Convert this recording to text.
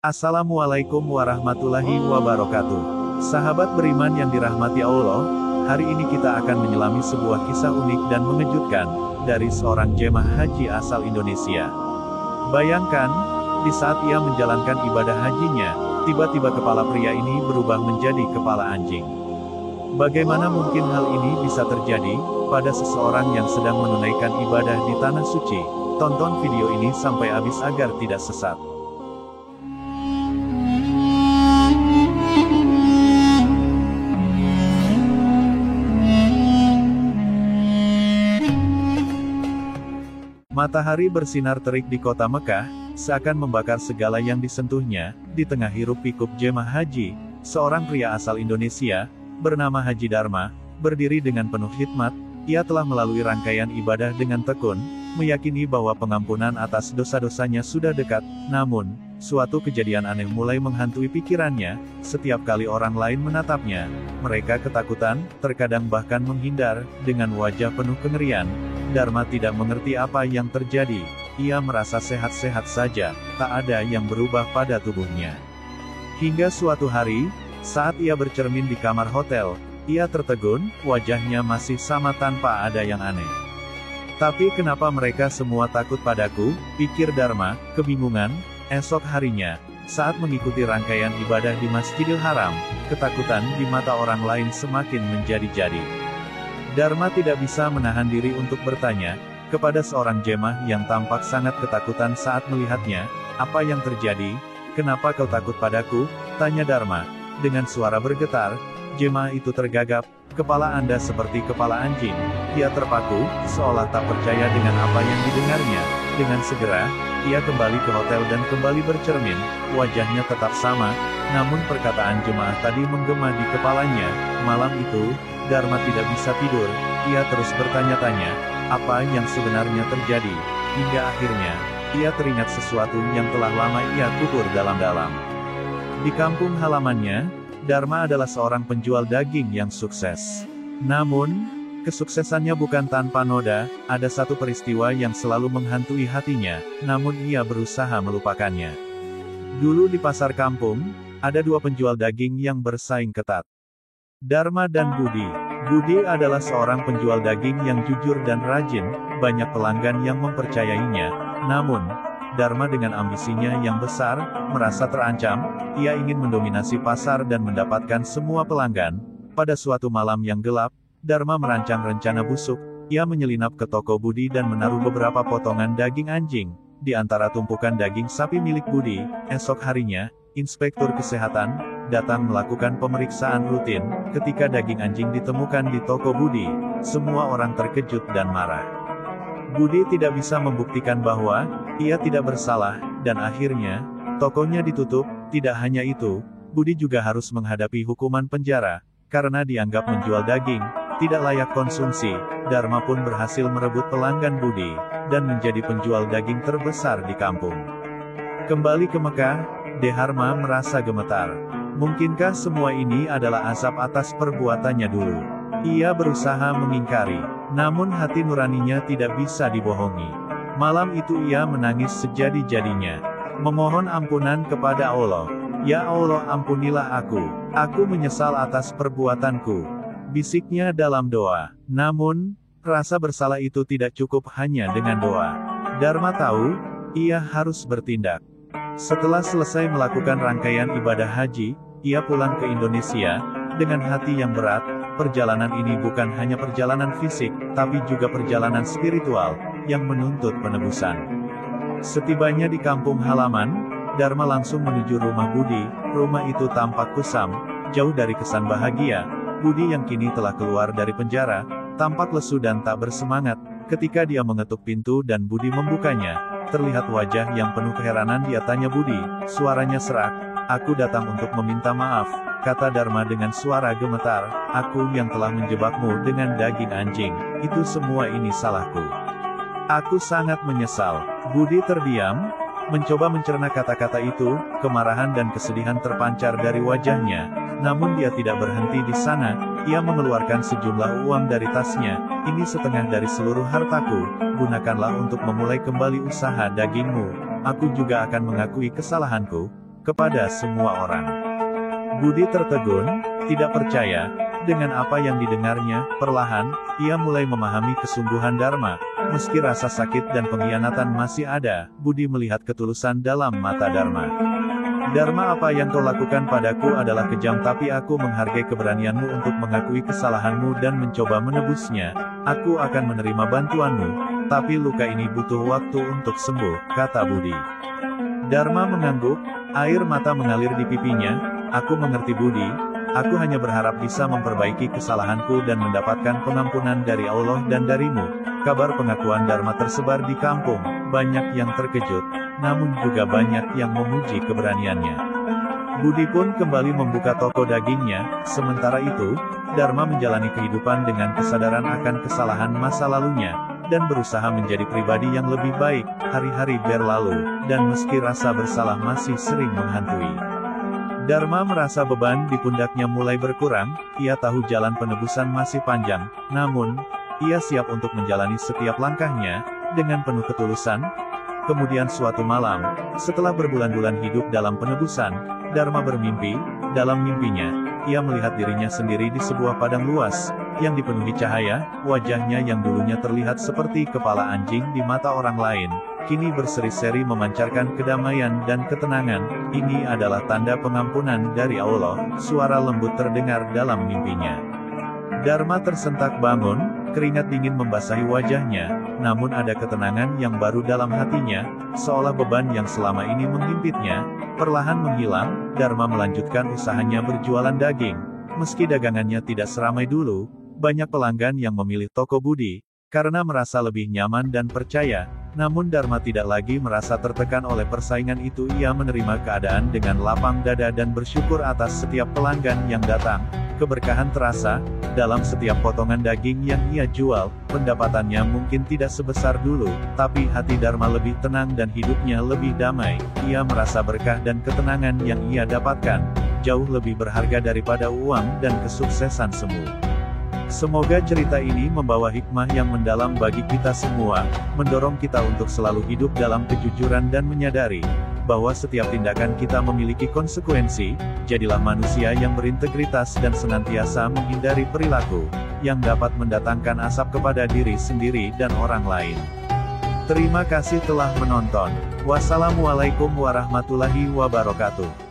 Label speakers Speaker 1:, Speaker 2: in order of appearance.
Speaker 1: Assalamualaikum warahmatullahi wabarakatuh. Sahabat beriman yang dirahmati Allah, hari ini kita akan menyelami sebuah kisah unik dan mengejutkan, dari seorang jemaah haji asal Indonesia. Bayangkan, di saat ia menjalankan ibadah hajinya, tiba-tiba kepala pria ini berubah menjadi kepala anjing. Bagaimana mungkin hal ini bisa terjadi, pada seseorang yang sedang menunaikan ibadah di Tanah Suci? Tonton video ini sampai habis agar tidak sesat. Matahari bersinar terik di kota Mekah, seakan membakar segala yang disentuhnya. Di tengah hiruk pikuk jemaah haji, seorang pria asal Indonesia, bernama Haji Dharma, berdiri dengan penuh hikmat. Ia telah melalui rangkaian ibadah dengan tekun, meyakini bahwa pengampunan atas dosa-dosanya sudah dekat. Namun, suatu kejadian aneh mulai menghantui pikirannya. Setiap kali orang lain menatapnya, mereka ketakutan, terkadang bahkan menghindar. Dengan wajah penuh kengerian, Dharma tidak mengerti apa yang terjadi. Ia merasa sehat-sehat saja, tak ada yang berubah pada tubuhnya. Hingga suatu hari, saat ia bercermin di kamar hotel, ia tertegun, wajahnya masih sama tanpa ada yang aneh. Tapi kenapa mereka semua takut padaku, pikir Dharma, kebingungan. Esok harinya, saat mengikuti rangkaian ibadah di Masjidil Haram, ketakutan di mata orang lain semakin menjadi-jadi. Dharma tidak bisa menahan diri untuk bertanya, kepada seorang jemaah yang tampak sangat ketakutan saat melihatnya, "Apa yang terjadi? Kenapa kau takut padaku?" tanya Dharma. Dengan suara bergetar, jemaah itu tergagap, "Kepala Anda seperti kepala anjing." Ia terpaku, seolah tak percaya dengan apa yang didengarnya. Dengan segera, ia kembali ke hotel dan kembali bercermin, wajahnya tetap sama, namun perkataan jemaah tadi menggema di kepalanya. Malam itu, Dharma tidak bisa tidur, ia terus bertanya-tanya, apa yang sebenarnya terjadi, hingga akhirnya, ia teringat sesuatu yang telah lama ia kubur dalam-dalam. Di kampung halamannya, Dharma adalah seorang penjual daging yang sukses. Namun, kesuksesannya bukan tanpa noda. Ada satu peristiwa yang selalu menghantui hatinya, namun ia berusaha melupakannya. Dulu di pasar kampung, ada dua penjual daging yang bersaing ketat. Dharma dan Budi. Budi adalah seorang penjual daging yang jujur dan rajin, banyak pelanggan yang mempercayainya. Namun, Dharma dengan ambisinya yang besar, merasa terancam. Ia ingin mendominasi pasar dan mendapatkan semua pelanggan. Pada suatu malam yang gelap, Dharma merancang rencana busuk. Ia menyelinap ke toko Budi dan menaruh beberapa potongan daging anjing di antara tumpukan daging sapi milik Budi. Esok harinya, Inspektur Kesehatan datang melakukan pemeriksaan rutin. Ketika daging anjing ditemukan di toko Budi, semua orang terkejut dan marah. Budi tidak bisa membuktikan bahwa ia tidak bersalah, dan akhirnya tokonya ditutup. Tidak hanya itu, Budi juga harus menghadapi hukuman penjara karena dianggap menjual daging tidak layak konsumsi. Dharma pun berhasil merebut pelanggan Budi dan menjadi penjual daging terbesar di kampung. Kembali ke Mekah, Dharma merasa gemetar. Mungkinkah semua ini adalah azab atas perbuatannya dulu? Ia berusaha mengingkari, namun hati nuraninya tidak bisa dibohongi. Malam itu ia menangis sejadi-jadinya, memohon ampunan kepada Allah. "Ya Allah, ampunilah aku. Aku menyesal atas perbuatanku," bisiknya dalam doa. Namun, rasa bersalah itu tidak cukup hanya dengan doa. Dharma tahu, ia harus bertindak. Setelah selesai melakukan rangkaian ibadah haji, ia pulang ke Indonesia dengan hati yang berat. Perjalanan ini bukan hanya perjalanan fisik, tapi juga perjalanan spiritual yang menuntut penebusan. Setibanya di kampung halaman, Dharma langsung menuju rumah Budi. Rumah itu tampak kusam, jauh dari kesan bahagia. Budi yang kini telah keluar dari penjara, tampak lesu dan tak bersemangat. Ketika dia mengetuk pintu dan Budi membukanya, terlihat wajah yang penuh keheranan. Dia tanya Budi, suaranya serak, "Aku datang untuk meminta maaf," kata Dharma dengan suara gemetar. "Aku yang telah menjebakmu dengan daging anjing. Itu semua ini salahku. Aku sangat menyesal." Budi terdiam, mencoba mencerna kata-kata itu. Kemarahan dan kesedihan terpancar dari wajahnya. Namun dia tidak berhenti di sana. Ia mengeluarkan sejumlah uang dari tasnya. "Ini setengah dari seluruh hartaku. Gunakanlah untuk memulai kembali usaha dagingmu. Aku juga akan mengakui kesalahanku." kepada semua orang. Budi tertegun, tidak percaya, dengan apa yang didengarnya. Perlahan, ia mulai memahami kesungguhan Dharma. Meski rasa sakit dan pengkhianatan masih ada, Budi melihat ketulusan dalam mata Dharma. Dharma, apa yang kau lakukan padaku adalah kejam, tapi aku menghargai keberanianmu untuk mengakui kesalahanmu dan mencoba menebusnya. Aku akan menerima bantuanmu, tapi luka ini butuh waktu untuk sembuh, kata Budi. Dharma mengangguk, air mata mengalir di pipinya. Aku mengerti Budi, aku hanya berharap bisa memperbaiki kesalahanku dan mendapatkan pengampunan dari Allah dan darimu. Kabar pengakuan Dharma tersebar di kampung, banyak yang terkejut, namun juga banyak yang memuji keberaniannya. Budi pun kembali membuka toko dagingnya. Sementara itu, Dharma menjalani kehidupan dengan kesadaran akan kesalahan masa lalunya, dan berusaha menjadi pribadi yang lebih baik. Hari-hari berlalu, dan meski rasa bersalah masih sering menghantui Dharma, merasa beban di pundaknya mulai berkurang. Ia tahu jalan penebusan masih panjang, namun ia siap untuk menjalani setiap langkahnya dengan penuh ketulusan. Kemudian suatu malam, setelah berbulan-bulan hidup dalam penebusan, Dharma bermimpi. Dalam mimpinya, ia melihat dirinya sendiri di sebuah padang luas yang dipenuhi cahaya. Wajahnya yang dulunya terlihat seperti kepala anjing di mata orang lain, kini berseri-seri memancarkan kedamaian dan ketenangan. Ini adalah tanda pengampunan dari Allah, suara lembut terdengar dalam mimpinya. Dharma tersentak bangun, keringat dingin membasahi wajahnya, namun ada ketenangan yang baru dalam hatinya, seolah beban yang selama ini menghimpitnya perlahan menghilang. Dharma melanjutkan usahanya berjualan daging. Meski dagangannya tidak seramai dulu, banyak pelanggan yang memilih toko Budi karena merasa lebih nyaman dan percaya. Namun Dharma tidak lagi merasa tertekan oleh persaingan itu. Ia menerima keadaan dengan lapang dada dan bersyukur atas setiap pelanggan yang datang. Keberkahan terasa dalam setiap potongan daging yang ia jual. Pendapatannya mungkin tidak sebesar dulu, tapi hati Dharma lebih tenang dan hidupnya lebih damai. Ia merasa berkah dan ketenangan yang ia dapatkan jauh lebih berharga daripada uang dan kesuksesan semu. Semoga cerita ini membawa hikmah yang mendalam bagi kita semua, mendorong kita untuk selalu hidup dalam kejujuran dan menyadari bahwa setiap tindakan kita memiliki konsekuensi. Jadilah manusia yang berintegritas dan senantiasa menghindari perilaku yang dapat mendatangkan asap kepada diri sendiri dan orang lain. Terima kasih telah menonton. Wassalamualaikum warahmatullahi wabarakatuh.